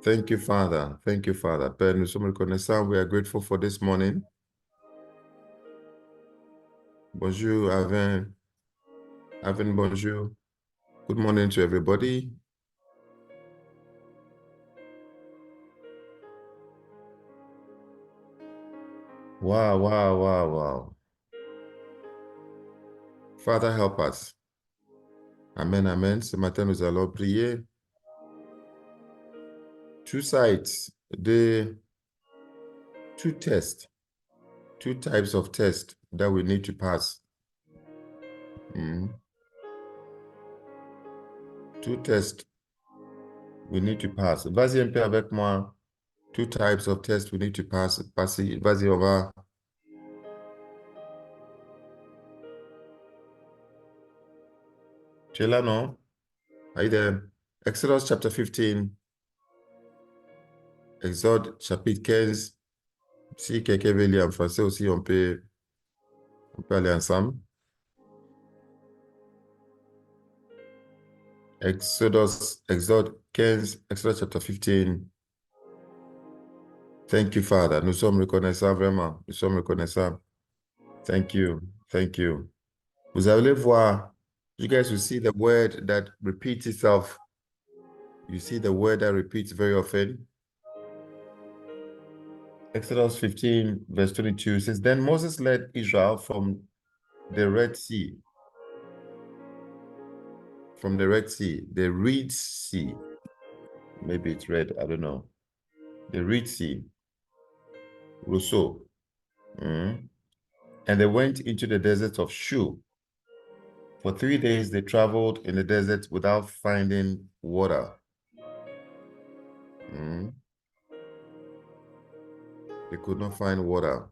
Thank you, Father. Thank you, Father. Père, nous sommes reconnaissants. We are grateful for this morning. Bonjour, Avin. Avin, bonjour. Good morning to everybody. Wow, wow, wow, wow. Father, help us. Amen, amen. Ce matin, nous allons prier. Two sides, two types of tests that we need to pass. Two tests we need to pass. Vas-y un peu avec moi. Two types of tests we need to pass. Vas-y, on va. Tu es là, non? Are you there? Exodus chapter 15. Exode chapitre 15. Si quelqu'un veut lire en français aussi, on peut aller ensemble. Exode 15, Exodus chapter 15. Thank you, Father. Nous sommes reconnaissants vraiment. Nous sommes reconnaissants. Thank you. Thank you. Vous allez voir, you guys will see the word that repeats itself. You see the word that repeats very often. Exodus 15, verse 22 says, Then Moses led Israel from the Red Sea. From the Red Sea, the Red Sea. Maybe it's red, I don't know. The Red Sea. Rousseau. And they went into the desert of Shur. For 3 days they traveled in the desert without finding water. They could not find water.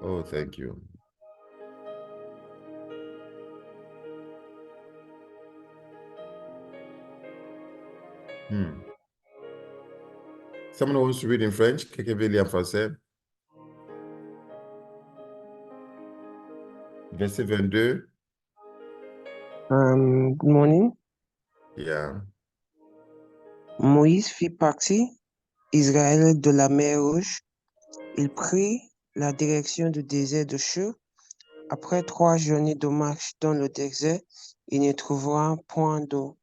Oh, thank you. Someone wants to read in French? Quelqu'un veut lire en français? Verset 22. Good morning. Yeah. Moïse fit partie Israël de la mer Rouge. Il prit la direction du désert de Shur. Après 3 journées de marche dans le désert, il ne trouvera point d'eau.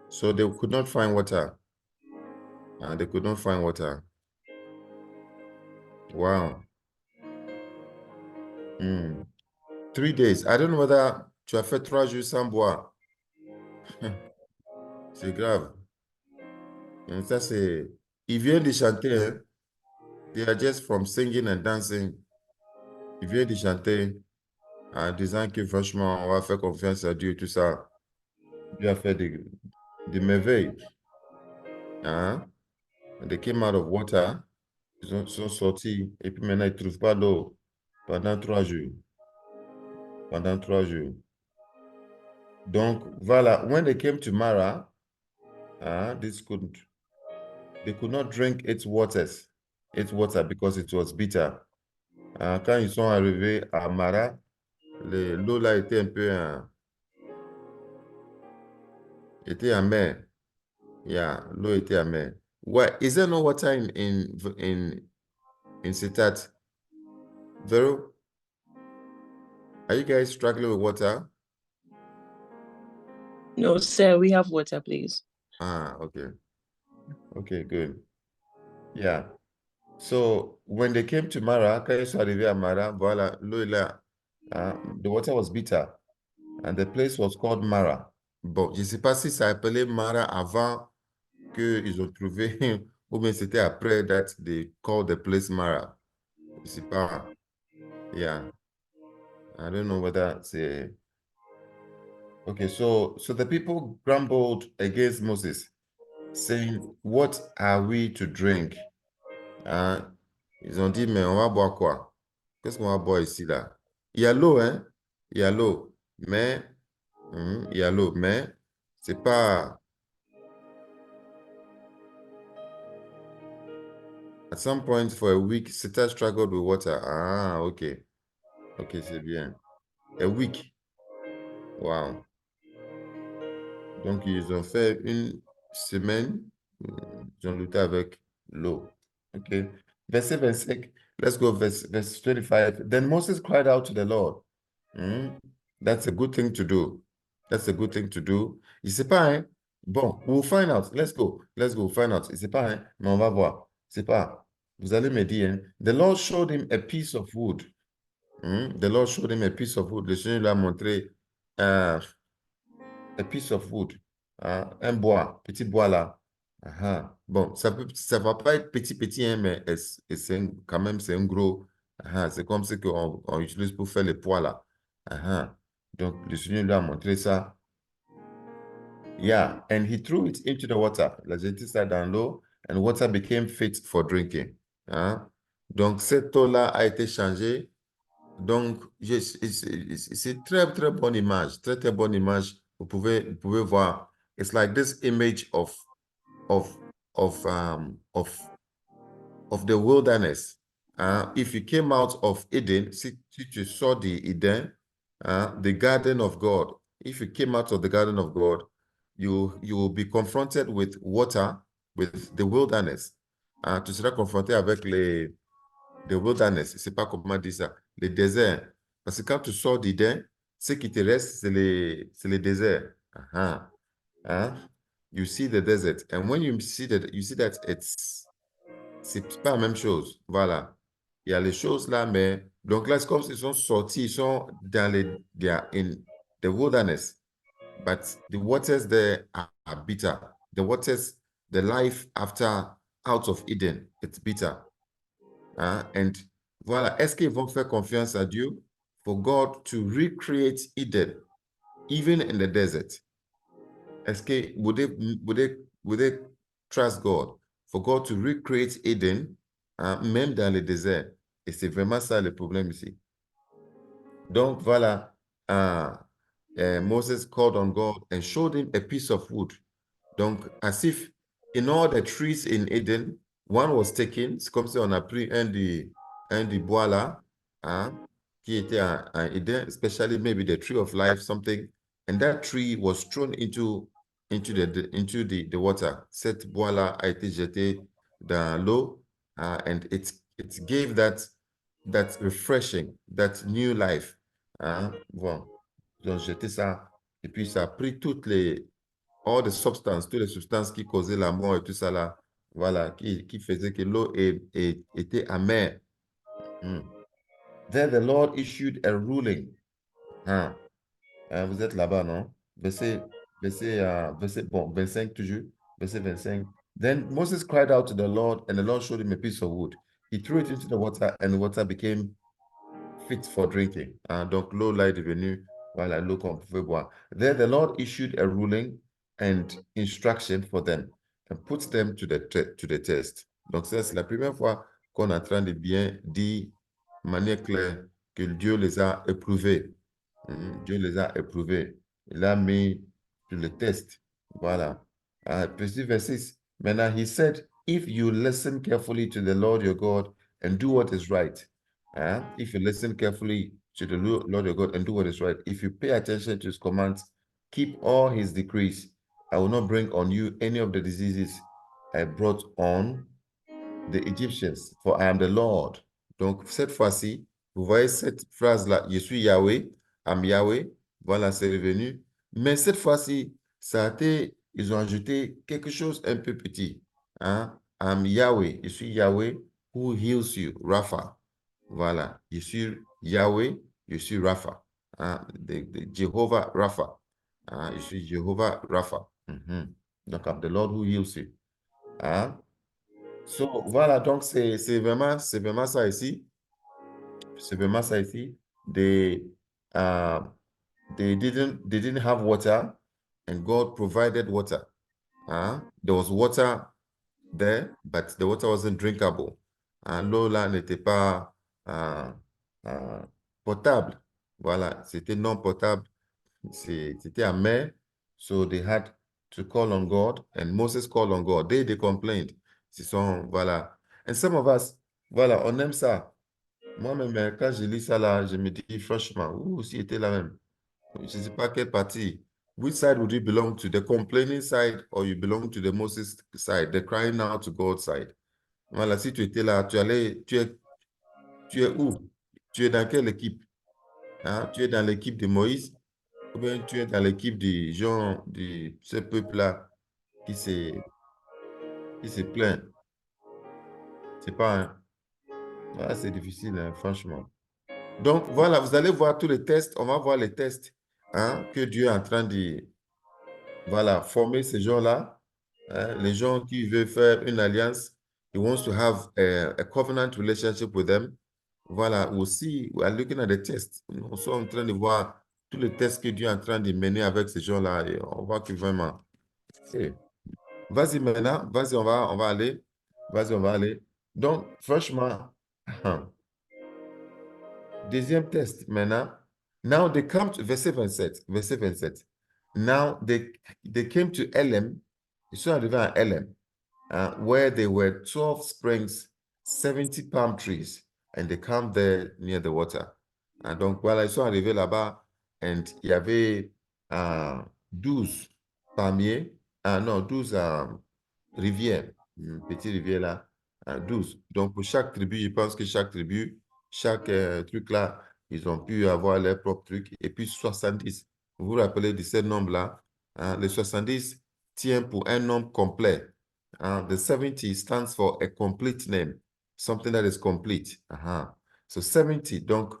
So they could not find water. They could not find water. Wow. 3 days. I don't know whether tu as fait 3 jours sans boire. C'est grave. Et ça, c'est... Ils viennent de chanter. Hein? They are just from singing and dancing. Ils viennent de chanter en disant que franchement, on va faire confiance à Dieu et tout ça. Dieu a fait des merveilles. Hein? They came out of water. Ils sont sortis. Et puis maintenant, ils ne trouvent pas d'eau pendant 3 jours. Pendant 3 jours. Donc, voilà. When they came to Mara, they could not drink its water because it was bitter. Quand ils sont arrivés à Mara, l'eau là était un peu était amère. Yeah, l'eau était amère. What is there no water in Sitat? Vero, are you guys struggling with water? No, sir, we have water, please. Okay. Okay, good. Yeah. So when they came to Mara, quand ils sont arrivés à Mara, voilà, l'eau là, the water was bitter, and the place was called Mara. Bon, je ne sais pas si ça appelait Mara avant qu'ils ont trouvé, ou bien c'était après that they called the place Mara. Je ne sais pas. Yeah. I don't know whether c'est... Okay, so the people grumbled against Moses, saying, What are we to drink? Ils ont dit, mais on va boire quoi? Qu'est-ce qu'on va boire ici, là? Il y a l'eau, hein? Il y a l'eau, mais... il y a l'eau, mais c'est pas... At some point for a week, Sita struggled with water. Okay. Okay, c'est bien. A week. Wow. Donc, ils ont fait une semaine, ils ont lutté avec l'eau. OK. Verset 25. Let's go, verse 25. Then Moses cried out to the Lord. That's a good thing to do. That's a good thing to do. Il sait pas, hein? Bon, we'll find out. Let's go. Let's go find out. Il sait pas, hein? Mais on va voir. C'est pas. Vous allez me dire, hein? The Lord showed him a piece of wood. The Lord showed him a piece of wood. Le Seigneur lui a montré a piece of wood. Un bois, petit bois là. Bon, ça va pas être petit, hein, mais quand même, c'est un gros. C'est comme ce qu'on utilise pour faire les poids là. Donc, le Seigneur lui a montré ça. Yeah, and he threw it into the water. Il a jeté ça dans l'eau, and water became fit for drinking. Donc, cette eau-là a été changée. Donc, c'est très, très bonne image. Très, très bonne image. Vous pouvez voir. It's like this image of the wilderness. If you came out of Eden, si tu saw the Eden, the garden of God, if you came out of the garden of God, you will be confronted with water, with the wilderness. Tu seras confronté avec the wilderness. Je ne sais pas comment dire ça. Les déserts. Parce que quand tu sors d'Éden, ce qui te reste, c'est les déserts. You see the desert. And when you see that c'est pas la même chose. Voilà. Il y a les choses là, mais donc là, c'est comme s'ils sont sortis, ils sont they are in the wilderness. But the waters there are bitter. The waters, the life out of Eden, it's bitter. And voilà, est-ce qu'ils vont faire confiance à Dieu for God to recreate Eden, even in the desert? Est-ce que would they trust God for God to recreate Eden, même dans le désert? Et c'est vraiment ça le problème ici. Donc voilà, Moses called on God and showed him a piece of wood. Donc, as if in all the trees in Eden, one was taken. C'est comme si on a pris un du bois là, qui était en Eden, especially maybe the tree of life, something, and that tree was thrown into the water. Cet bois là a été jeté dans l'eau, and it gave that refreshing, that new life. Bon, ils ont jeté ça, et puis ça a pris toutes les substances qui causaient la mort et tout ça là, voilà, qui faisait que l'eau était amère. Then the Lord issued a ruling. Vous êtes là-bas, non? Verset 25 toujours. Verset 25. Then Moses cried out to the Lord, and the Lord showed him a piece of wood. He threw it into the water, and the water became fit for drinking. Donc l'eau là est devenue, voilà, l'eau qu'on pouvait boire. Then the Lord issued a ruling and instruction for them and put them to the test. Donc ça, c'est la première fois qu'on est en train de bien dire de manière claire que Dieu les a éprouvés. Dieu les a éprouvés. Il a mis sur le test. Voilà. Verset 6. Maintenant, he said, if you listen carefully to the Lord your God and do what is right, if you listen carefully to the Lord your God and do what is right, if you pay attention to his commands, keep all his decrees, I will not bring on you any of the diseases I brought on the Egyptians, for I am the Lord. Donc, cette fois-ci, vous voyez cette phrase-là, je suis Yahweh, I'm Yahweh, voilà, c'est revenu. Mais cette fois-ci, ils ont ajouté quelque chose un peu petit. I'm Yahweh, je suis Yahweh who heals you, Rapha. Voilà, je suis Yahweh, je suis Rapha. Jehovah Rapha. Je suis Jehovah Rapha. Donc, I'm the Lord who heals you. So, voilà, donc c'est vraiment ça ici. C'est vraiment ça ici. They didn't have water, and God provided water. There was water there, but the water wasn't drinkable. L'eau là n'était pas potable. Voilà, c'était non potable. C'était amer. So they had to call on God, and Moses called on God. They complained. Voilà. And some of us, voilà, on aime ça. Moi-même, quand je lis ça là, je me dis franchement, si était là même. Je ne sais pas quelle partie. Which side would you belong to? The complaining side or you belong to the Moses side? The crying out to God side. Voilà, si tu étais là, tu es où? Tu es dans quelle équipe? Hein? Tu es dans l'équipe de Moïse ou bien tu es dans l'équipe des gens de ce peuple-là qui se plaint? C'est pas un... Ah, c'est difficile, hein, franchement. Donc, voilà, vous allez voir tous les tests. On va voir les tests hein, que Dieu est en train de voilà, former ces gens-là. Hein, les gens qui veulent faire une alliance. He wants to have a covenant relationship with them. Voilà, aussi, we are looking at the tests. Nous sommes en train de voir tous les tests que Dieu est en train de mener avec ces gens-là. Et on voit que vraiment... Vas-y maintenant, vas-y, on va aller. Vas-y, on va aller. Donc, franchement... Deuxième test maintenant. Now they come to verset 27. Verset 27. Now they came to Elim. Ils sont arrivés à Elim, where there were 12 springs, 70 palm trees, and they camped there near the water. Donc voilà, ils sont arrivés là-bas, and il y avait 12 palmiers, non, 12 rivières, une petite rivière là, 12. Donc pour chaque tribu, je pense que chaque tribu, chaque truc là, ils ont pu avoir leur propre truc. Et puis 70. Vous vous rappelez de ce nombre-là? Les 70 tient pour un nombre complet. The 70 stands for a complete name, something that is complete. So 70. Donc,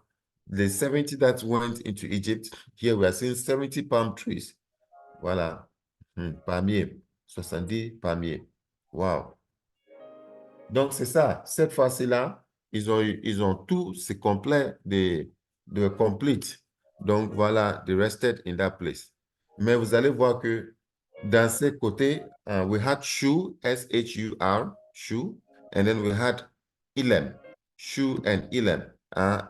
the 70 that went into Egypt, here we are seeing 70 palm trees. Voilà. Palmiers. 70 palmiers. Wow. Donc, c'est ça. Cette fois-ci-là, ils ont tout, c'est complet de complete. Donc, voilà, they rested in that place. Mais vous allez voir que dans ces côtés, we had Shur, S-H-U-R, Shur, and then we had Elam, Shur and Elam.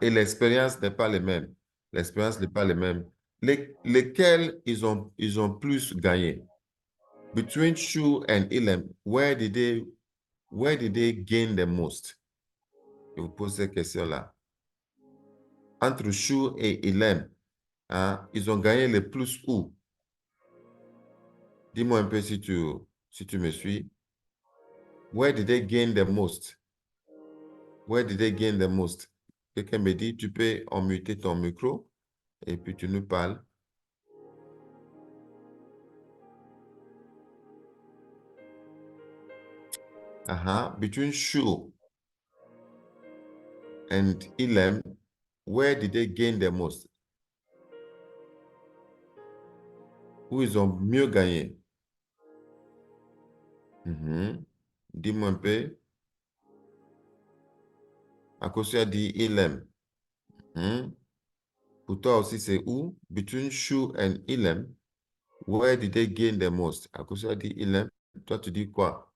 Et l'expérience n'est pas la même. L'expérience n'est pas la même. Lesquels ils ont plus gagné? Between Shur and Elam, where did they gain the most? Je vous pose cette question-là. Entre Shur et Elam, ils ont gagné le plus où? Dis-moi un peu si tu me suis. Where did they gain the most? Where did they gain the most? Quelqu'un me dit, tu peux unmuter ton micro et puis tu nous parles. Between Shur and Elam, where did they gain the most? Où ils ont mieux gagné? Dis-moi un peu. Akosu a dit Elam. Pour toi aussi, c'est où? Between Shur and Elam, where did they gain the most? Akosu a dit Elam. Toi, tu dis quoi?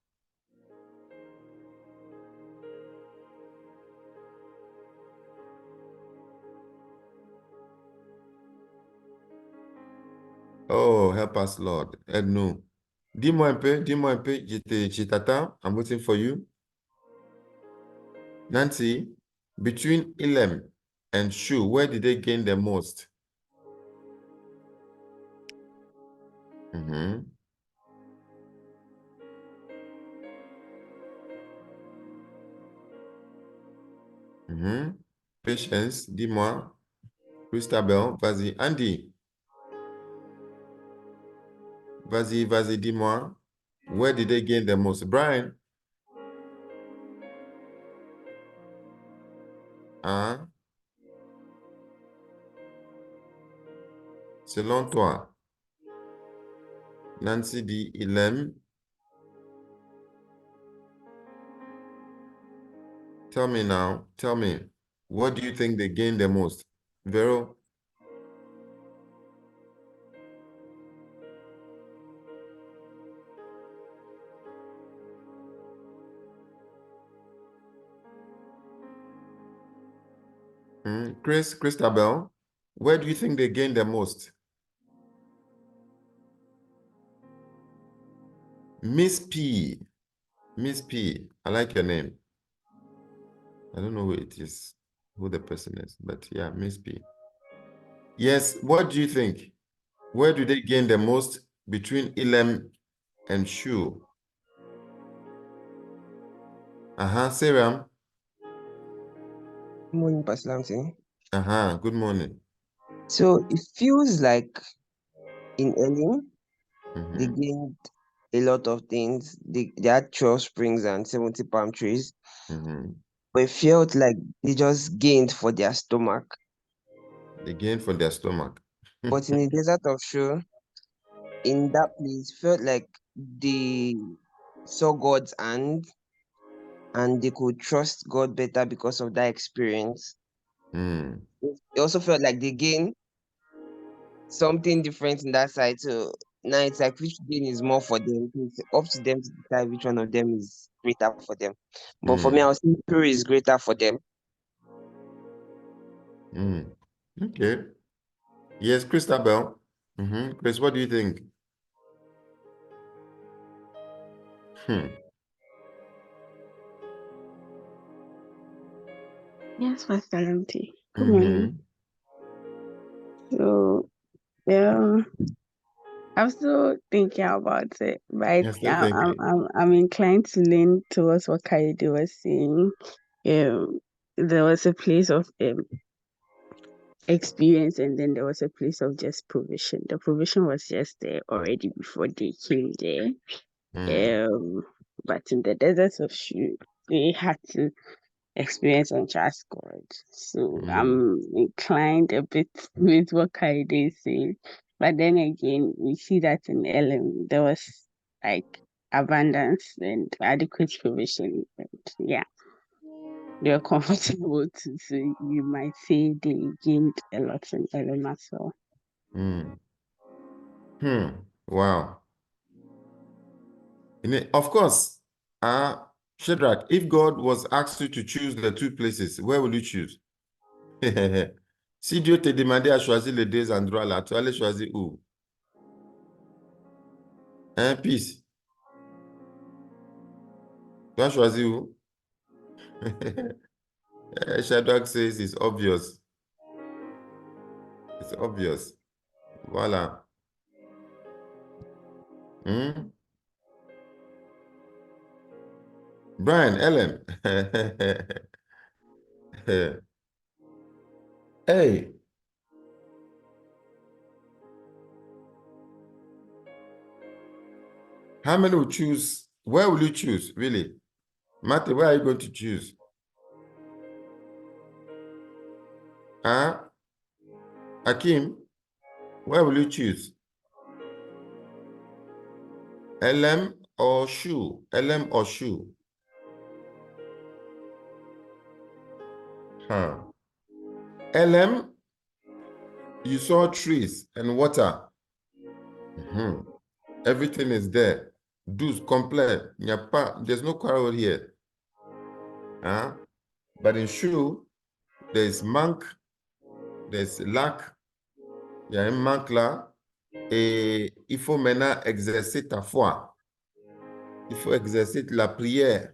Oh, help us, Lord. Aide-nous. Dis-moi un peu, je t'attends. I'm waiting for you. Nancy, between Elam and Shur, where did they gain the most? Patience, dis-moi. Christabel, vas-y. Andy, vas-y, dis-moi. Where did they gain the most? Brian? Selon toi, Nancy dit Elam. Tell me now, tell me, what do you think they gain the most? Vero? Christabel, where do you think they gain the most? Miss P. Miss P. I like your name. I don't know who it is, who the person is, but yeah, Miss P. Yes, what do you think? Where do they gain the most? Between Elam and Shu. Sarah. Good morning, Pastor Lamson. Good morning. So it feels like in Elim, they Mm-hmm. gained a lot of things. They had 12 springs and 70 palm trees, Mm-hmm. but it felt like they just gained for their stomach. They gain from their stomach. But in the desert of Shur, in that place, felt like they saw God's hand and they could trust God better because of that experience. Mm. It also felt like they gained something different in that side. So now it's like which gain is more for them. It's up to them to decide which one of them is greater for them. But for me, I was thinking Puri is greater for them. Okay. Yes, Christabel. Chris, what do you think? Yes, Pastor Lamte. Good morning. So, I'm still thinking about it, but You're still thinking. I'm inclined to lean towards what Kaide was saying. There was a place of experience, and then there was a place of just provision. The provision was just there already before they came there. But in the deserts of Shu, they had to experience and trust God. So I'm inclined a bit with what Kaide is saying. But then again, we see that in Elim, there was like abundance and adequate provision. And yeah, they're comfortable too. So you might say they gained a lot in Elim as well. Wow. Of course, Shadrach, if God was asked you to choose the two places, where will you choose? Si Dieu te demandait à choisir les deux endroits là, tu allais choisir où? Peace. Tu as choisi où? Shadrach says it's obvious. It's obvious. Voilà. Brian, Ellen. Hey. How many will choose? Where will you choose, really? Matthew, where are you going to choose? Akim, where will you choose? LM or Shu? LM or Shu? LM, you saw trees and water. Everything is there. Douce, complet. There's no quarrel here. But in Shu, there's manque, there's lack. Il y a un manque là. Et il faut maintenant exercer ta foi. Il faut exercer la prière.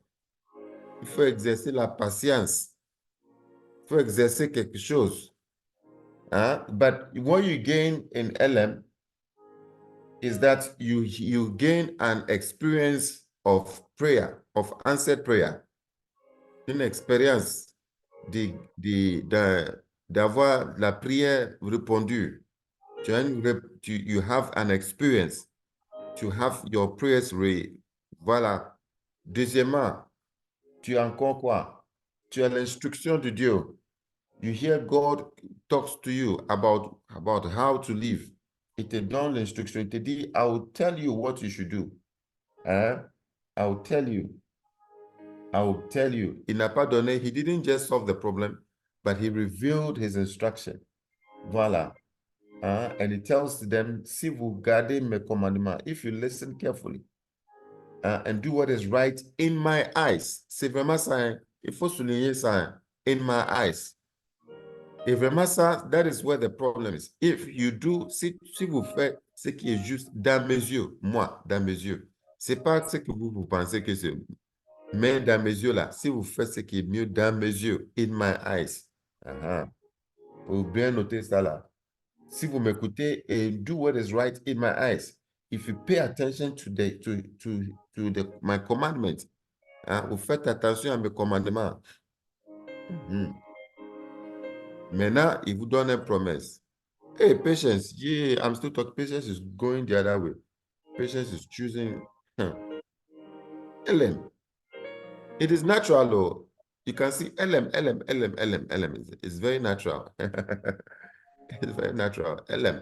Il faut exercer la patience. Il faut exercer quelque chose. But what you gain in LM is that you gain an experience of prayer, of answered prayer. Une expérience d'avoir la prière répondue. You have an experience to have your prayers read. Voilà. Deuxièmement, tu as encore quoi? Tu as l'instruction de Dieu. You hear God talks to you about how to live. Il te donne l'instruction. Il te dit, I will tell you what you should do. I will tell you. I will tell you. Il n'a pas donné, he didn't just solve the problem, but he revealed his instruction. Voilà. And he tells them, si vous gardez mes commandements, if you listen carefully, and do what is right in my eyes. C'est vraiment ça, hein? Il faut souligner ça, hein? In my eyes. Et vraiment ça, that is where the problem is. If you do, si vous faites ce qui est juste dans mes yeux, moi, dans mes yeux, c'est pas ce que vous pensez que c'est, mais dans mes yeux là, si vous faites ce qui est mieux dans mes yeux, in my eyes, faut bien noter ça là. si vous m'écoutez, et do what is right in my eyes. If you pay attention to my commandments, hein, vous faites attention à mes commandements. Maintenant, il vous donne une promesse. Hey, patience, yeah, I'm still talking. Patience is going the other way. Patience is choosing LM. It is natural, though. You can see LM. It's very natural. It's very natural. LM.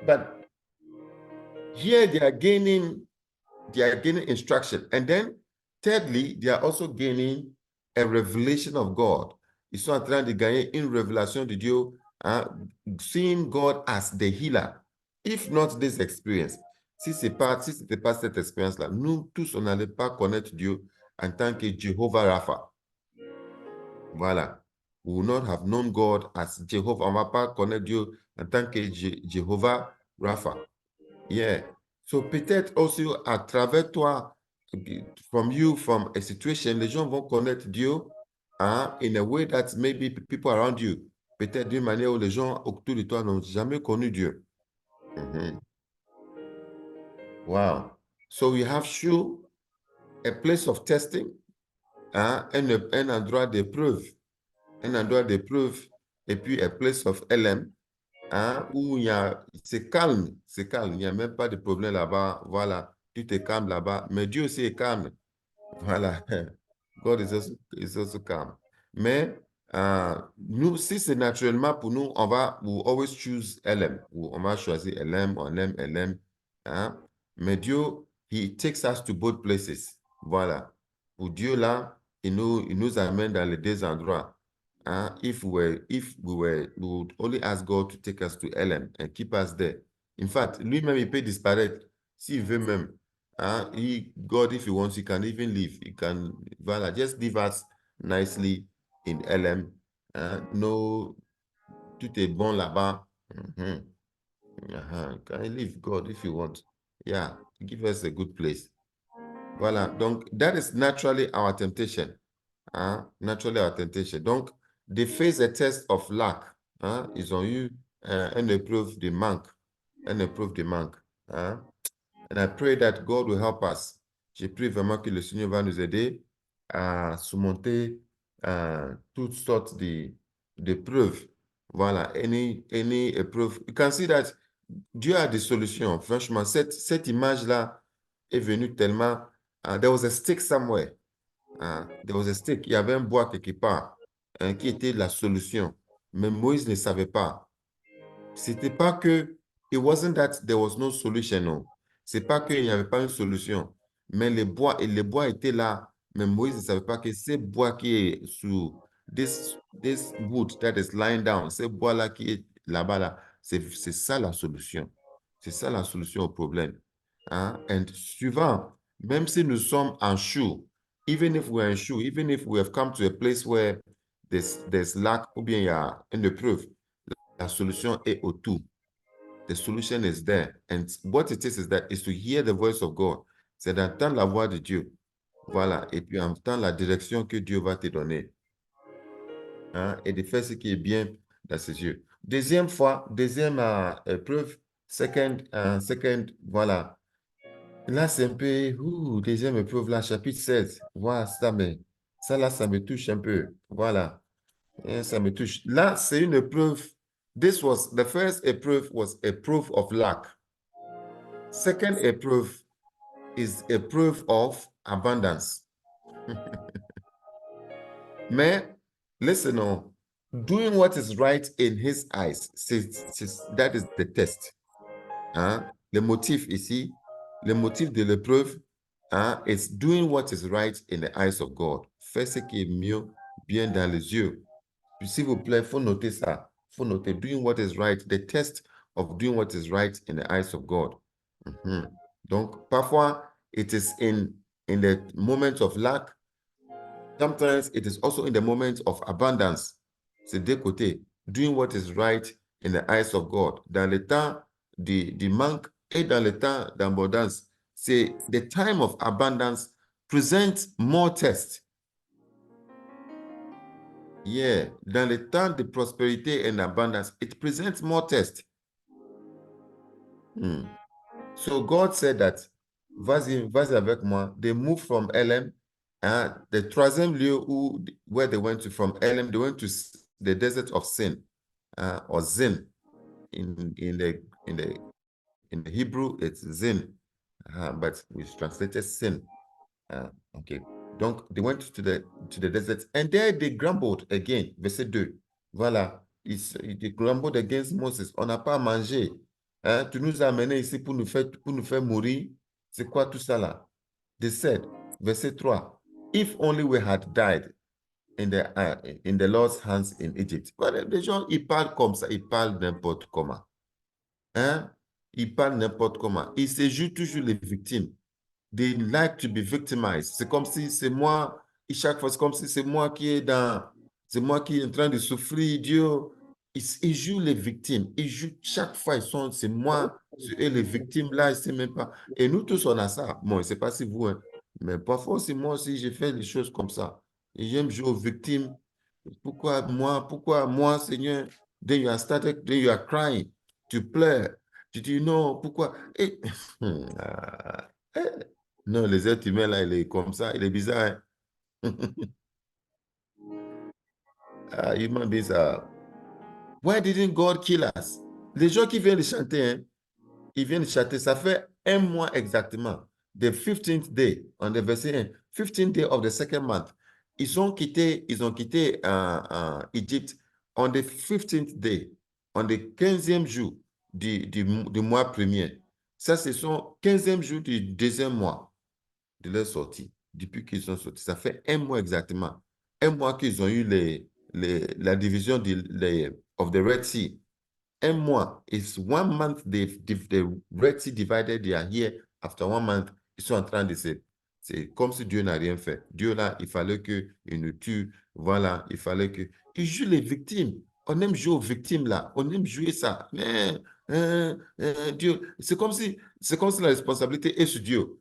But here they are gaining instruction. And then, thirdly, they are also gaining a revelation of God. Ils sont en train de gagner une révélation de Dieu, hein, seeing God as the healer. If not this experience, si ce n'était pas cette expérience-là, nous tous, on n'allait pas connaître Dieu en tant que Jehovah Rapha. Voilà. We will not have known God as Jehovah. On ne va pas connaître Dieu en tant que Jehovah Rapha. Yeah. So peut-être aussi à travers toi, from a situation, les gens vont connaître Dieu in a way that maybe people around you, peut-être d'une manière où les gens autour de toi n'ont jamais connu Dieu. Wow. So we have shown a place of testing, un endroit d'épreuve, et puis a place of LM, où c'est calme, il n'y a même pas de problème là-bas, voilà, tout est calme là-bas, mais Dieu aussi est calme, voilà, God is also calm. Mais nous, si c'est naturellement pour nous, we'll always choose LM, on va choisir LM, on aime LM, mais Dieu, he takes us to both places, voilà, pour Dieu là, il nous amène dans les deux endroits. If we would only ask God to take us to LM and keep us there. In fact, lui-même, il peut disparaître s'il veut même. God, if he wants, he can even leave. He can, voilà, just leave us nicely in LM. No, tout est bon là-bas. Can he leave, God, if you want? Yeah, give us a good place. Voilà, donc, that is naturally our temptation. Naturally our temptation. Donc, they face a test of lack. Ils ont eu une épreuve de manque. And I pray that God will help us. Je prie vraiment que le Seigneur va nous aider à surmonter toutes sortes d'épreuves. Voilà, any épreuve. You can see that Dieu a des solutions. Franchement, cette image-là est venue tellement... there was a stick somewhere. There was a stick. Il y avait un bois quelque part qui était la solution. Mais Moïse ne savait pas. C'était pas que... It wasn't that there was no solution, no. C'est pas qu'il n'y avait pas une solution. Mais le bois était là. Mais Moïse ne savait pas que ce bois qui est sous... This wood that is lying down, ce bois-là qui est là-bas, là, c'est ça la solution. C'est ça la solution au problème. And suivant, même si nous sommes en shoe, even if we're in shoe, even if we have come to a place where there's lack, ou bien il y a une épreuve, la solution est autour. The solution is there. And what it is that is to hear the voice of God. C'est d'entendre la voix de Dieu. Voilà. Et puis entendre la direction que Dieu va te donner. Et de faire ce qui est bien dans ses yeux. Deuxième épreuve, second, voilà. Là, c'est un peu, deuxième épreuve, là, chapitre 16. Voilà, ça là, ça me touche un peu. Voilà. Ça me touche. Là, c'est une épreuve. The first épreuve was a proof of lack. Second épreuve is a proof of abundance. Mais, listen, doing what is right in his eyes, that is the test. Le motif ici, le motif de l'épreuve, is doing what is right in the eyes of God. Faire ce qui est mieux, bien dans les yeux. Puis, s'il vous plaît, il faut noter ça. Il faut noter doing what is right, the test of doing what is right in the eyes of God. Donc, parfois, it is in the moment of lack. Sometimes it is also in the moment of abundance. C'est deux côtés. Doing what is right in the eyes of God. Dans le temps du manque et dans le temps d'abondance. C'est the time of abundance presents more tests. Yeah, dans les temps de prospérité and abundance, it presents more tests. So God said that, vas-y avec moi. They moved from Elim, and the troisième lieu where they went to from Elim, they went to the desert of Sin, or Zin. In the Hebrew, it's Zin, but we translated Sin. Okay. Donc, they went to the desert, and there they grumbled again. Verset 2. Voilà. Ils grumbled against Moses. On n'a pas mangé. Hein? Tu nous as amenés ici pour nous faire mourir. C'est quoi tout ça là? They said, verset 3, if only we had died in the Lord's hands in Egypt. Voilà, les gens, ils parlent comme ça. Ils parlent n'importe comment. Hein? Ils parlent n'importe comment. Ils se jouent toujours les victimes. They like to be victimized. C'est comme si c'est moi, et chaque fois, c'est comme si c'est moi qui est en train de souffrir. Dieu, ils jouent les victimes. Ils jouent chaque fois, c'est moi, c'est eux les victimes là, ils ne savent même pas. Et nous tous, on a ça. Bon, je ne sais pas si vous, hein, mais parfois aussi, moi aussi, j'ai fait des choses comme ça. Et j'aime jouer aux victimes. Pourquoi moi, Seigneur? Then you are crying. Tu pleures. Tu dis non, pourquoi? Et, non, les êtres humains, là, il est comme ça, il est bizarre. Hein? Human beings are... Why didn't God kill us? Les gens qui viennent de chanter, hein, ils viennent de chanter, ça fait 1 mois exactement. The 15th day, on the verset 1, 15th day of the second month. Ils ont quitté Egypte on the 15th day, on the 15e jour du mois premier. Ça, ce sont 15e jour du deuxième mois de leur sortie. Depuis qu'ils sont sortis, ça fait 1 mois exactement. 1 mois qu'ils ont eu la division of the Red Sea. 1 mois. It's 1 month. The Red Sea divided. They are here. After 1 month, ils sont en train de se... C'est comme si Dieu n'a rien fait. Dieu, là, il fallait qu'il nous tue. Voilà, il fallait que... Il joue les victimes. On aime jouer aux victimes, là. On aime jouer ça. Mais, Dieu, c'est comme si la responsabilité est sur Dieu.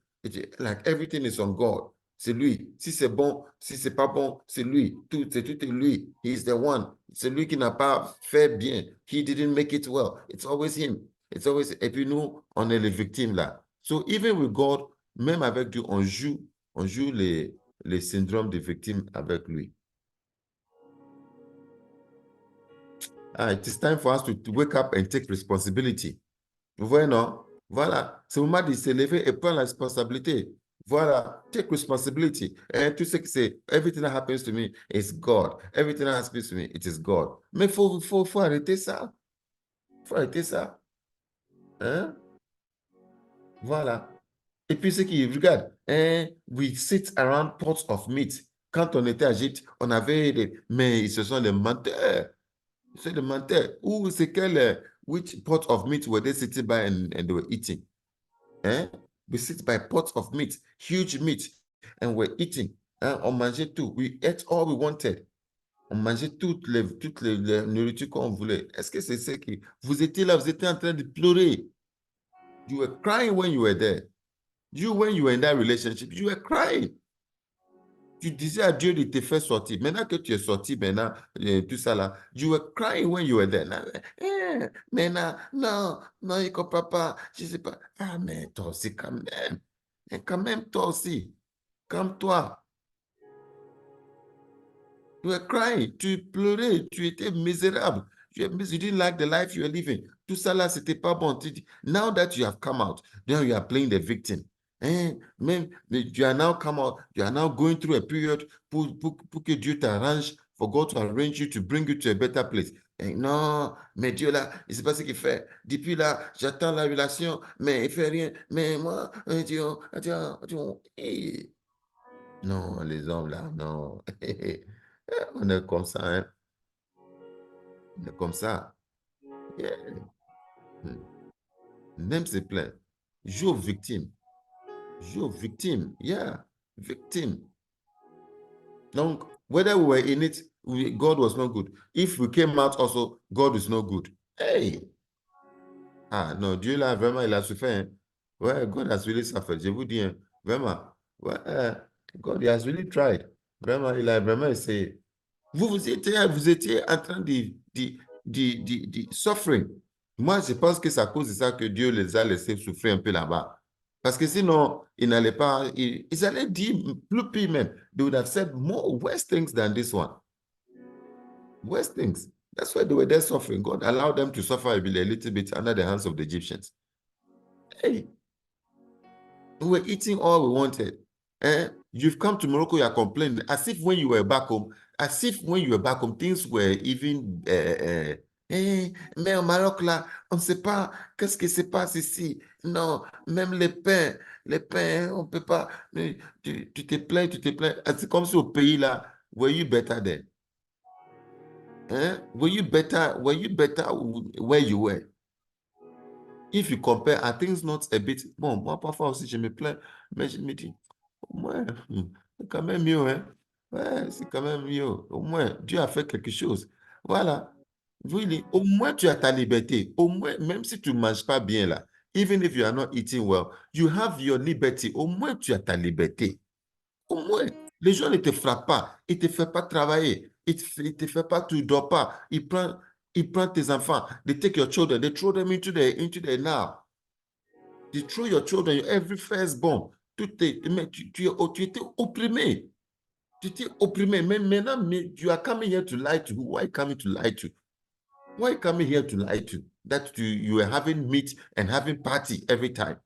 Like, everything is on God. C'est lui. Si c'est bon, si c'est pas bon, c'est lui. Tout est lui. He is the one. C'est lui qui n'a pas fait bien. He didn't make it well. It's always him. It's always... Et puis nous, on est les victimes là. So even with God, même avec Dieu, on joue les syndromes de victimes avec lui. It is time for us to wake up and take responsibility. Vous voyez, non? Voilà. C'est le moment de se lever et prendre la responsabilité. Voilà. Take responsibility. Et tout ce que c'est, everything that happens to me is God. Everything that happens to me, it is God. Mais il faut arrêter ça. Il faut arrêter ça. Hein? Voilà. Et puis, ce qui regarde, we sit around pots of meat. Quand on était à Égypte, on avait mais ce sont les menteurs. C'est des menteurs. Ou c'est which pot of meat were they sitting by and they were eating? We sit by pots of meat, huge meat, and we're eating. On mangeait tout. We ate all we wanted. On mangeait toutes les nourritures qu'on voulait. Est-ce que c'est ce qui... Vous étiez là, vous étiez en train de pleurer. You were crying when you were there. When you were in that relationship, you were crying. Tu disais à Dieu de te faire sortir. Maintenant que tu es sorti, maintenant, tout ça là, you were crying when you were there. Maintenant, non, il ne comprend pas. Je ne sais pas. Ah, mais toi aussi, quand même. Mais quand même, toi aussi. Comme toi. You were crying. Tu pleurais. Tu étais misérable. You didn't like the life you were living. Tout ça là, c'était pas bon. Now that you have come out, now you are playing the victim. Même, you are now come out, you are now going through a period pour que Dieu t'arrange, for God to arrange you to bring you to a better place. Non, mais Dieu là, il ne sait pas ce qu'il fait. Depuis là, j'attends la relation, mais il ne fait rien. Mais moi, Dieu, non, les hommes là, non. On est comme ça, hein. On est comme ça. Yeah. Même se plaint. Joue aux victimes. Joue aux victimes. Yeah, victime. Donc, whether we were in it, God was not good. If we came out also, God is not good. Hey! Ah non, Dieu là, vraiment, il a souffert. Hein. Ouais, God has really suffered. Je vous dis, hein, vraiment. Ouais, God has really tried. Vraiment, il a vraiment essayé. Vous étiez en train de souffrir. Moi, je pense que c'est à cause de ça que Dieu les a laissés souffrir un peu là-bas. Parce que sinon, ils n'allaient pas, ils allaient dire plus pire même. They would have said more worse things than this one. Worse things. That's why they were there suffering. God allowed them to suffer a little bit under the hands of the Egyptians. Hey, we were eating all we wanted. You've come to Morocco, you are complaining, as if when you were back home, things were even... mais au Maroc, là, on ne sait pas qu'est-ce qui se passe ici. Non, même les pains, on ne peut pas... Tu te plains. C'est comme si au pays, là, were you better there? Were you better where you were? If you compare, are things not a bit... Bon, moi, parfois aussi, je me plains, mais je me dis, au moins, c'est quand même mieux, hein? Ouais, c'est quand même mieux. Au moins, Dieu a fait quelque chose. Voilà. Really, au moins, tu as ta liberté. Au moins, même si tu ne manges pas bien, là, even if you are not eating well, you have your liberty. Au moins, tu as ta liberté. Au moins, les gens ne te frappent pas. Ils ne te font pas travailler. Ils ne te font pas, tu ne dors pas. Ils prennent tes enfants. They take your children. They throw them into the now. They throw your children, every firstborn. Tu étais opprimé. Tu étais opprimé. Mais maintenant, you are coming here to lie to who? Why coming to lie to? Why coming here to lie to? That you are having meat and having party every time.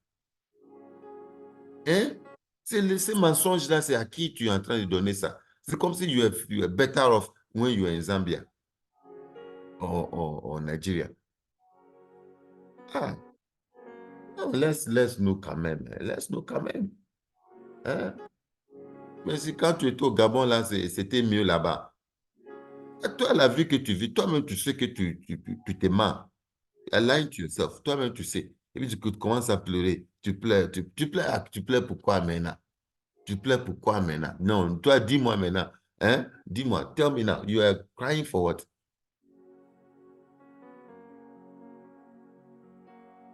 Hein? Ces mensonges-là, c'est à qui tu es en train de donner ça? C'est comme si you are better off when you are in Zambia or Nigeria. Ah. Non, laisse nous quand même. Laisse nous quand même. Hein? Mais si quand tu étais au Gabon, là, c'était mieux là-bas. Toi, la vie que tu vis, toi-même, tu sais que tu te mens. You're lying to yourself. Toi-même, tu sais. Et puis, tu commences à pleurer. Tu pleures. Tu pleures pourquoi maintenant? Tu pleures pourquoi maintenant? Non, toi, dis-moi maintenant. Hein? Dis-moi. Tell me now. You are crying for what?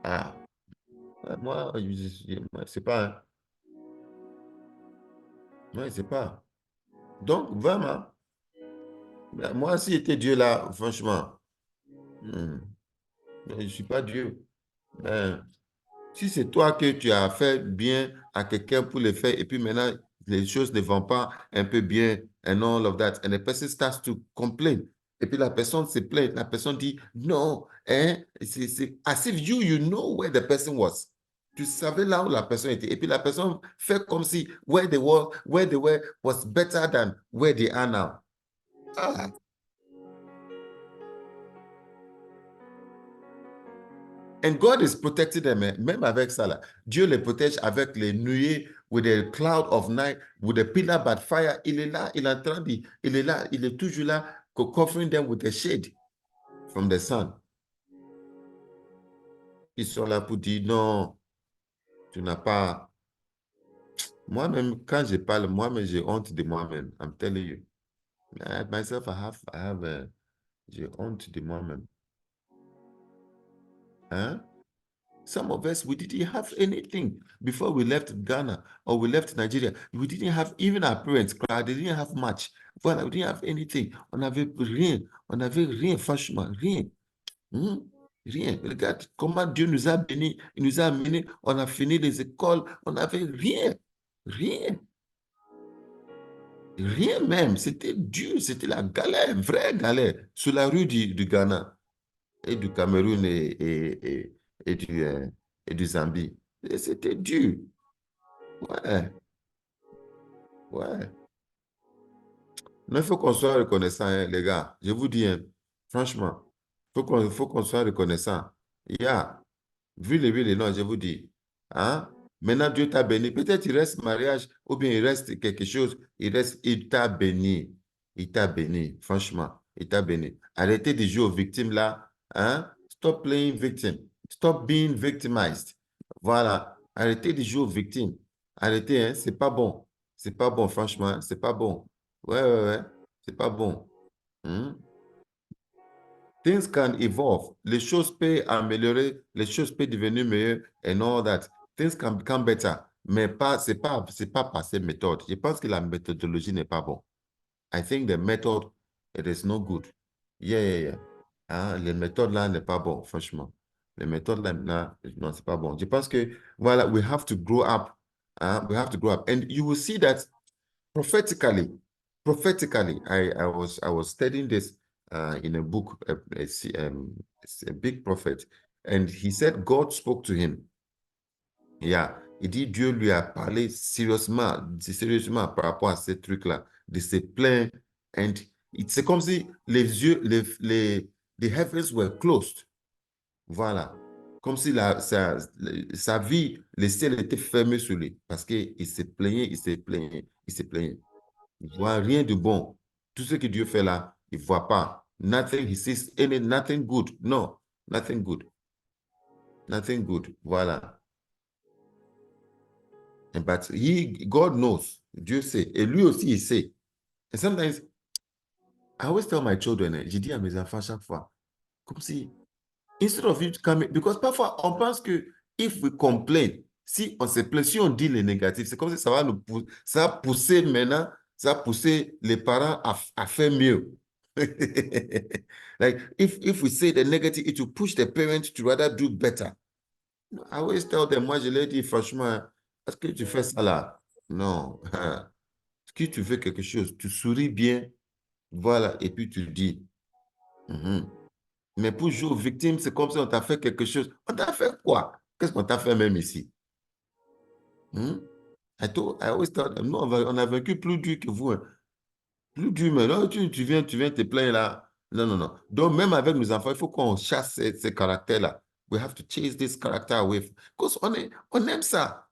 Ah. Moi, c'est pas... Hein? Moi, c'est pas. Donc, vraiment, moi, si j'étais Dieu là, franchement, je ne suis pas Dieu. Si c'est toi que tu as fait bien à quelqu'un pour le faire, et puis maintenant, les choses ne vont pas un peu bien, and all of that, and the person starts to complain. Et puis la personne se plaint, la personne dit, non, hein, c'est as if you know where the person was. Tu savais là où la personne était. Et puis la personne fait comme si where they were was better than where they are now. Ah. And God is protecting them, même avec ça là. Dieu les protège avec les nuées, with a cloud of night, with a pillar by fire. Il est là, il est en train de, il est là, il est toujours là, covering them with a shade from the sun. Ils sont là pour dire non, tu n'as pas. Moi-même, quand je parle, moi-même, j'ai honte de moi-même. I'm telling you. Myself, j'ai honte de moi-même. Hein? Some of us, we didn't have anything before we left Ghana or we left Nigeria. We didn't have, even our parents, they didn't have much. Voilà, we didn't have anything. On n'avait rien, franchement, rien. Rien. Regarde comment Dieu nous a bénis, il nous a amenés, on a fini les écoles, on n'avait rien. Rien même. C'était dur, c'était la galère, vraie galère, sur la rue du Ghana et du Cameroun et du Zambie. C'était dur. Ouais. Mais il faut qu'on soit reconnaissant, hein, les gars. Je vous dis, hein, franchement, il faut qu'on soit reconnaissant. Vu les noms, je vous dis. Hein? Maintenant, Dieu t'a béni. Peut-être il reste mariage ou bien il reste quelque chose. Il t'a béni. Il t'a béni, franchement. Il t'a béni. Arrêtez de jouer aux victimes là. Hein? Stop playing victim. Stop being victimized. Voilà. Arrêtez de jouer aux victimes. Arrêtez, hein? C'est pas bon. C'est pas bon, franchement. C'est pas bon. Ouais. C'est pas bon. Things can evolve. Les choses peuvent améliorer, les choses peuvent devenir meilleures and all that. Things can become better. Mais c'est pas par ces méthodes. Je pense que la méthodologie n'est pas bonne. I think the method It is no good. Yeah. Hein, les méthodes là n'est pas bon, franchement. Les méthodes là, non, c'est pas bon. Je pense que, voilà, we have to grow up. Hein, we have to grow up. And you will see that prophetically, I was studying this in a book, a big prophet, and he said God spoke to him. Yeah, il dit Dieu lui a parlé sérieusement par rapport à ces trucs-là, de se plaindre. And c'est comme si les yeux, the heavens were closed. Voilà. Comme si sa vie, le ciel était fermé sur lui. Parce qu'il se plaignait. Il ne voit rien de bon. Tout ce que Dieu fait là, il ne voit pas. Nothing, he sees nothing good. No, nothing good. Nothing good. Voilà. But God knows. Dieu sait. Et lui aussi, il sait. And sometimes, I always tell my children, je dis à mes enfants chaque fois, comme si, instead of you coming, because parfois, on pense que if we complain, si on se plaint, si on dit les négatifs, c'est comme si ça va ça va pousser maintenant, ça va pousser les parents à faire mieux. Like, if we say the negative, it will push the parents to rather do better. I always tell them, moi, je leur dis, franchement, est-ce que tu fais ça là? Non. Si tu fais quelque chose, tu souris bien, voilà, et puis tu dis. Mais pour jouer aux victimes, c'est comme si on t'a fait quelque chose. On t'a fait quoi? Qu'est-ce qu'on t'a fait même ici? I always tell them, non, on a vaincu plus dur que vous. Hein. Plus dur, mais là, tu viens te plaindre là. Non. Donc, même avec nos enfants, il faut qu'on chasse ces caractères-là. We have to chase this character away. Parce qu'on aime ça.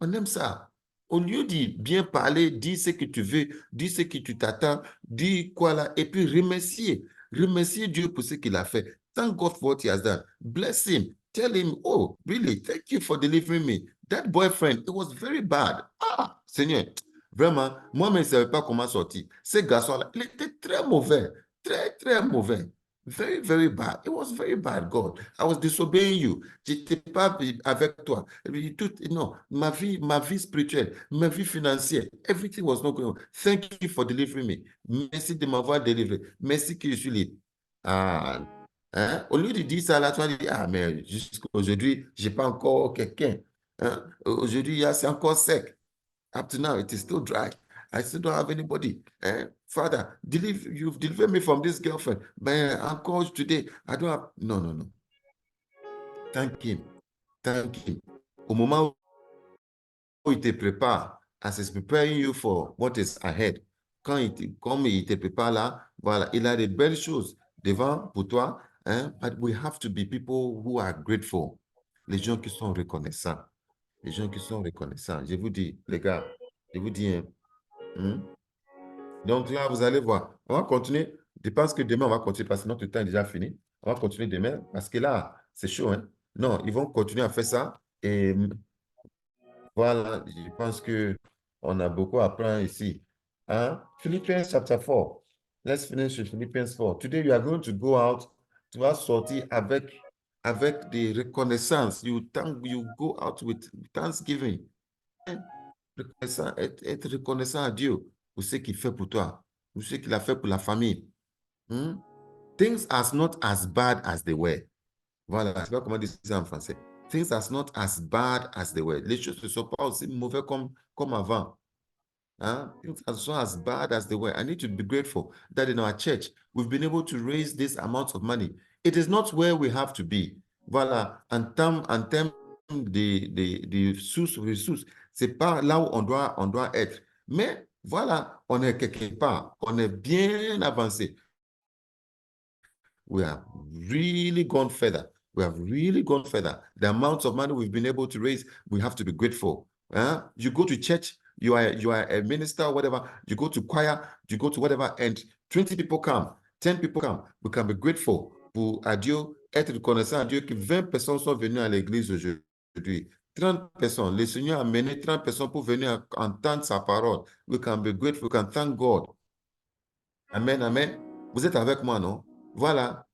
On aime ça. Au lieu de bien parler, dis ce que tu veux, dis ce que tu t'attends, dis quoi là, et puis remercier. Remercier Dieu pour ce qu'il a fait. Thank God for what he has done. Bless him. Tell him, oh, really, thank you for delivering me. That boyfriend, it was very bad. Ah, Seigneur, vraiment, moi-même, je ne savais pas comment sortir. Ce garçon-là, il était très mauvais. Très mauvais. Very, very bad. It was very bad, God. I was disobeying you. Je n'étais pas avec toi. Non, ma vie spirituelle, ma vie financière, everything was not going on. Thank you for delivering me. Merci de m'avoir délivré. Merci que je suis libre. Ah, hein? Au lieu de dire ça, là, tu vas dire, ah, mais jusqu'à aujourd'hui, je n'ai pas encore quelqu'un. Hein? Aujourd'hui, c'est encore sec. Up to now, it is still dry. I still don't have anybody. Father, you've delivered me from this girlfriend. But encore today, I don't have... No. Thank him. Au moment où il te prépare, as he's preparing you for what is ahead, comme il te prépare là, voilà, il a de belles choses devant pour toi. But we have to be people who are grateful. Les gens qui sont reconnaissants. Les gens qui sont reconnaissants. Je vous dis, les gars, je vous dis, Donc là, vous allez voir. On va continuer. Je pense que demain, on va continuer parce que notre temps est déjà fini. On va continuer demain parce que là, c'est chaud. Hein? Non, ils vont continuer à faire ça. Et voilà, je pense qu'on a beaucoup à apprendre ici. Hein? Philippians chapter 4. Let's finish with Philippians 4. Today, you are going to go out. Tu vas sortir avec des reconnaissances. You go out with thanksgiving. Être reconnaissant à Dieu pour ce qu'il fait pour toi, pour ce qu'il a fait pour la famille. Things are not as bad as they were. Voilà, je ne sais pas comment dire ça en français. Things are not as bad as they were. Les choses ne sont pas aussi mauvaises comme avant. Things are not as bad as they were. I need to be grateful that in our church, we've been able to raise this amount of money. It is not where we have to be. Voilà, en termes de ressources, c'est pas là où on doit être. Mais voilà, on est quelque part, on est bien avancé. We have really gone further. The amount of money we've been able to raise, we have to be grateful. You go to church, you are a minister or whatever, you go to choir, you go to whatever, and 20 people come, 10 people come. We can be grateful pour à Dieu, être reconnaissant à Dieu que 20 personnes sont venues à l'église aujourd'hui. 30 personnes. Le Seigneur a mené 30 personnes pour venir entendre sa parole. We can be grateful. We can thank God. Amen. Vous êtes avec moi, non? Voilà.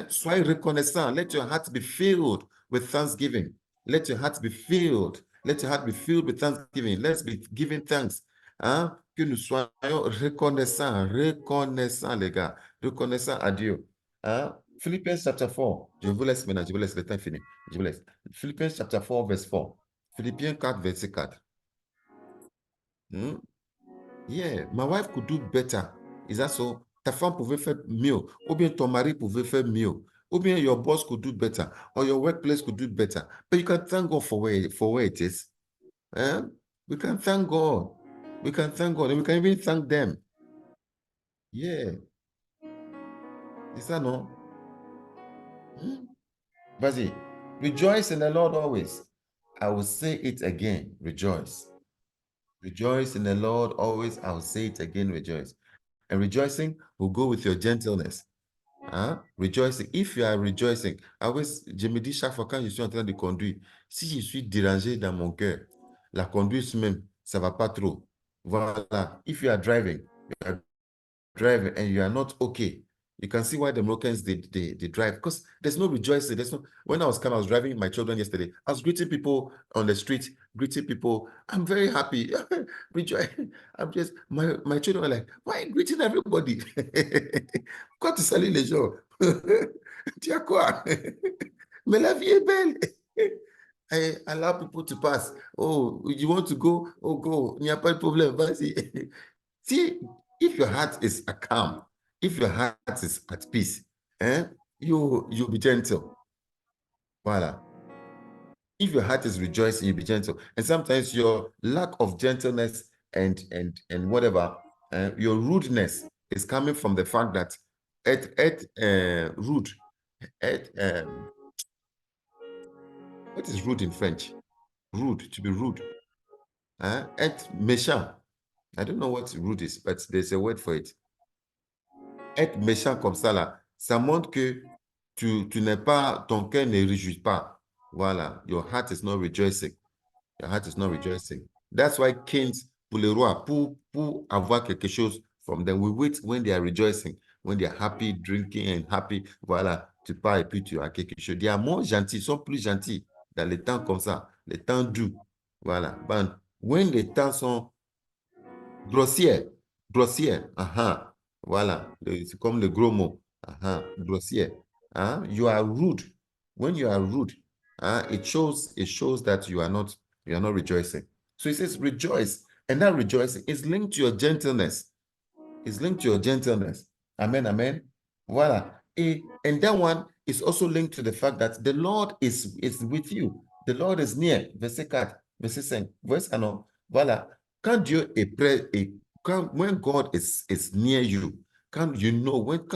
Soyez reconnaissant. Let your heart be filled with thanksgiving. Let your heart be filled with thanksgiving. Let's be giving thanks. hein, que nous soyons reconnaissants, les gars, reconnaissants à Dieu. Hein? Philippians chapter 4, je vous laisse maintenant, je vous laisse, le temps est fini, je vous laisse. Philippians chapter 4, verse 4. Philippiens 4, verset 4. Hmm? Yeah, my wife could do better. Is that so? Ta femme pouvait faire mieux, ou bien ton mari pouvait faire mieux, ou bien your boss could do better, or your workplace could do better. But you can thank God for where it is. We can thank God. We can thank God, and we can even thank them. Yeah. C'est ça, non? Vas-y. Rejoice in the Lord always. I will say it again. Rejoice. Rejoice in the Lord always. I will say it again. Rejoice. And rejoicing will go with your gentleness. Hein? Rejoicing. If you are rejoicing, je me dis chaque fois quand je suis en train de conduire, si je suis dérangé dans mon cœur, la conduite même, ça ne va pas trop. Voilà. If you are driving and you are not okay, you can see why the Moroccans they drive, because there's no rejoicing. When I was driving my children yesterday, I was greeting people on the street, greeting people. I'm very happy. I'm just my children were like, why are you greeting everybody? Pourquoi tu salues les gens? Tu as quoi? Mais la vie est belle. I allow people to pass. Oh, you want to go? Oh, go. Il n'y a pas de problème. Vas-y. See, if your heart is calm, if your heart is at peace, you'll be gentle. Voila. If your heart is rejoicing, you'll be gentle. And sometimes your lack of gentleness and whatever, your rudeness is coming from the fact that rude. What is rude in French? Rude, to be rude. Être méchant. I don't know what rude is, but there's a word for it. Être méchant comme ça, là, ça montre que tu n'es pas, ton cœur ne réjouit pas. Voilà, your heart is not rejoicing. Your heart is not rejoicing. That's why kings, pour les rois, pour avoir quelque chose from them, we wait when they are rejoicing, when they are happy, drinking and happy. Voilà, tu pars et puis tu as quelque chose. Ils sont moins gentils, ils sont plus gentils dans les temps comme ça, les temps doux. Voilà. But when les temps sont grossières, voilà, c'est comme le gros mot, grossière. You are rude. When you are rude, it shows that you are not rejoicing. So it says rejoice, and that rejoicing is linked to your gentleness. It's linked to your gentleness. Amen, amen. Voilà. And that one is also linked to the fact that the Lord is with you. The Lord is near. Verset 4, verset 5. Voilà. Quand Dieu est près et when God is near you, quand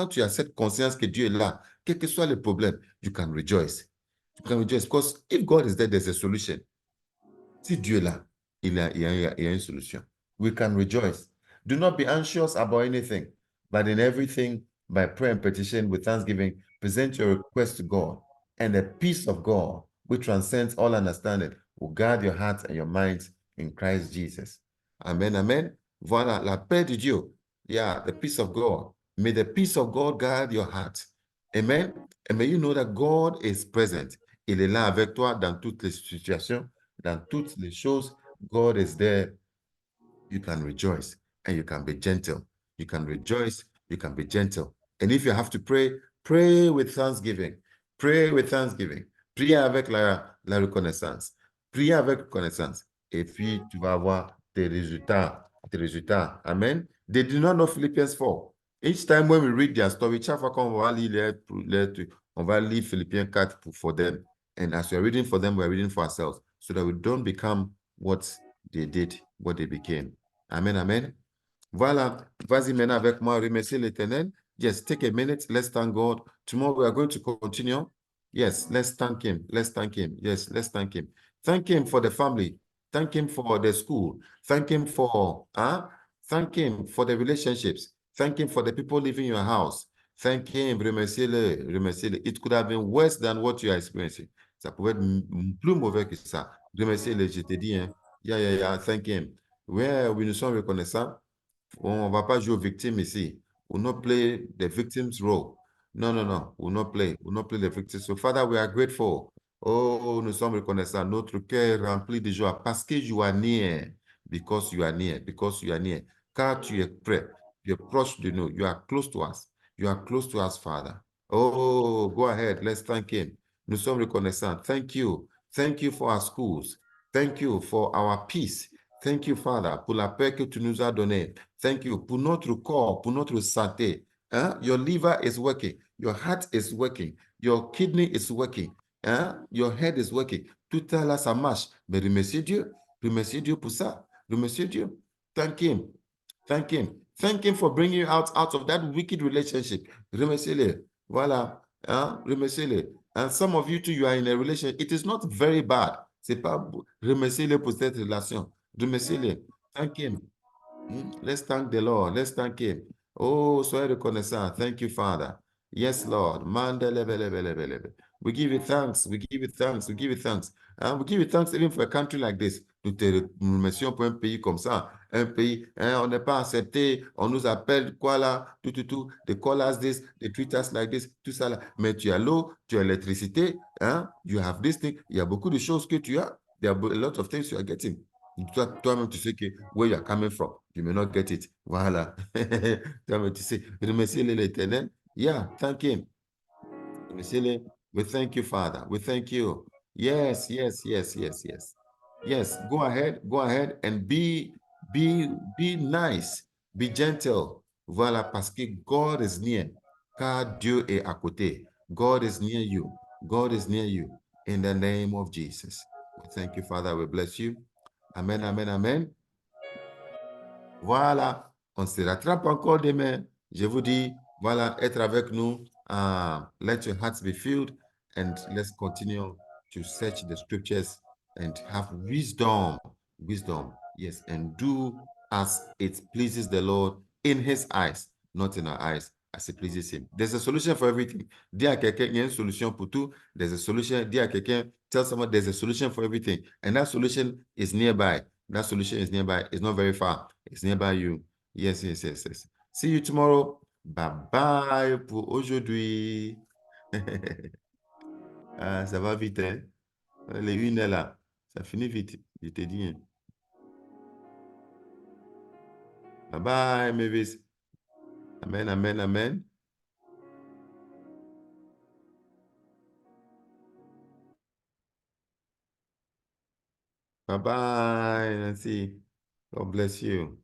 tu as cette conscience que Dieu est là, quel que soit le problème, you can rejoice. You can rejoice because if God is there, there's a solution. Si Dieu est là, il y a une solution. We can rejoice. Do not be anxious about anything, but in everything, by prayer and petition with thanksgiving, present your request to God, and the peace of God, which transcends all understanding, will guard your hearts and your minds in Christ Jesus. Amen, amen. Voilà, la paix de Dieu. Yeah, the peace of God. May the peace of God guard your heart. Amen. And may you know that God is present. Il est là avec toi dans toutes les situations, dans toutes les choses. God is there. You can rejoice and you can be gentle. You can rejoice, you can be gentle. And if you have to pray, pray with thanksgiving. Pray with thanksgiving. Priez avec la reconnaissance. Priez avec reconnaissance. Et puis, tu vas avoir tes résultats. Amen. They do not know Philippians 4. Each time when we read their story, chaque fois qu'on va lire, on va lire Philippiens 4 for them. And as we're reading for them, we're reading for ourselves so that we don't become what they did, what they became. Amen, amen. Voilà. Vas-y maintenant avec moi, remercier l'Éternel. Yes, take a minute. Let's thank God. Tomorrow we are going to continue. Yes, let's thank him. Let's thank him. Yes, let's thank him. Thank him for the family. Thank him for the school. Thank him for the relationships. Thank him for the people living in your house. Thank him. Remerciez-le. It could have been worse than what you are experiencing. Ça pouvait être plus mauvais que ça. Remerciez-le, je te dis. Hein. Yeah. Thank him. Ouais, oui, nous sommes reconnaissants. On ne va pas jouer aux victimes ici. We'll not play the victim's role. No. We'll not play the victims. So, Father, we are grateful. Oh, nous sommes reconnaissants. Notre cœur est rempli de joie parce que you are near. because you are near, because you are near. Car tu es près, tu es proche de nous. You are close to us. You are close to us, Father. Oh, go ahead. Let's thank him. Nous sommes reconnaissants. Thank you. Thank you for our schools. Thank you for our peace. Thank you, Father, pour la paix que tu nous as donnée. Thank you pour notre corps, pour notre santé. Hein? Your liver is working. Your heart is working. Your kidney is working. Hein? Your head is working. Tout ça là, ça marche. Mais remercie Dieu. Remercie Dieu pour ça. Remercie Dieu. Thank him. Thank him. Thank him for bringing you out of that wicked relationship. Remerciez-le. Voilà. Hein? Remerciez-le. And some of you too, you are in a relationship. It is not very bad. C'est pas... Remerciez-le pour cette relation. Remerciez-le. Thank him. Let's thank the Lord. Let's thank him. Oh, soyez reconnaissant. Thank you, Father. Yes, Lord. We give you thanks. We give you thanks. We give you thanks. And we give you thanks even for a country like this. Nous te remercions pour un pays comme ça. Un pays, hein, on n'est pas accepté. On nous appelle quoi là? Tout. They call us this. They treat us like this. Tout ça là. Mais tu as l'eau, tu as l'électricité. Hein? You have this thing. Il y a beaucoup de choses que tu as. There are a lot of things you are getting. Toi-même, tu sais que where you are coming from, you may not get it. Voilà. Toi-même, tu sais. Remerciez l'Éternel. Yeah, thank him. Remerciez-le. We thank you, Father. We thank you. Yes. Yes, go ahead and be nice, be gentle. Voilà, parce que God is near. Car Dieu est à côté. God is near you. God is near you. In the name of Jesus. We thank you, Father. We bless you. Amen, amen, amen. Voilà, on se rattrape encore demain. Je vous dis, voilà, être avec nous. Let your hearts be filled and let's continue to search the scriptures and have wisdom. Wisdom, yes, and do as it pleases the Lord in his eyes, not in our eyes, as it pleases him. There's a solution for everything. Dis à quelqu'un, il y a une solution pour tout. There's a solution. Dis à quelqu'un, tell someone there's a solution for everything. And that solution is nearby. That solution is nearby. It's not very far. It's nearby you. Yes. See you tomorrow. Bye-bye pour aujourd'hui. Ça va vite, hein? Les 1 heure là. Ça finit vite. Je te dis. Bye-bye, Mavis. Amen, amen, amen. Bye-bye, Nancy. God bless you.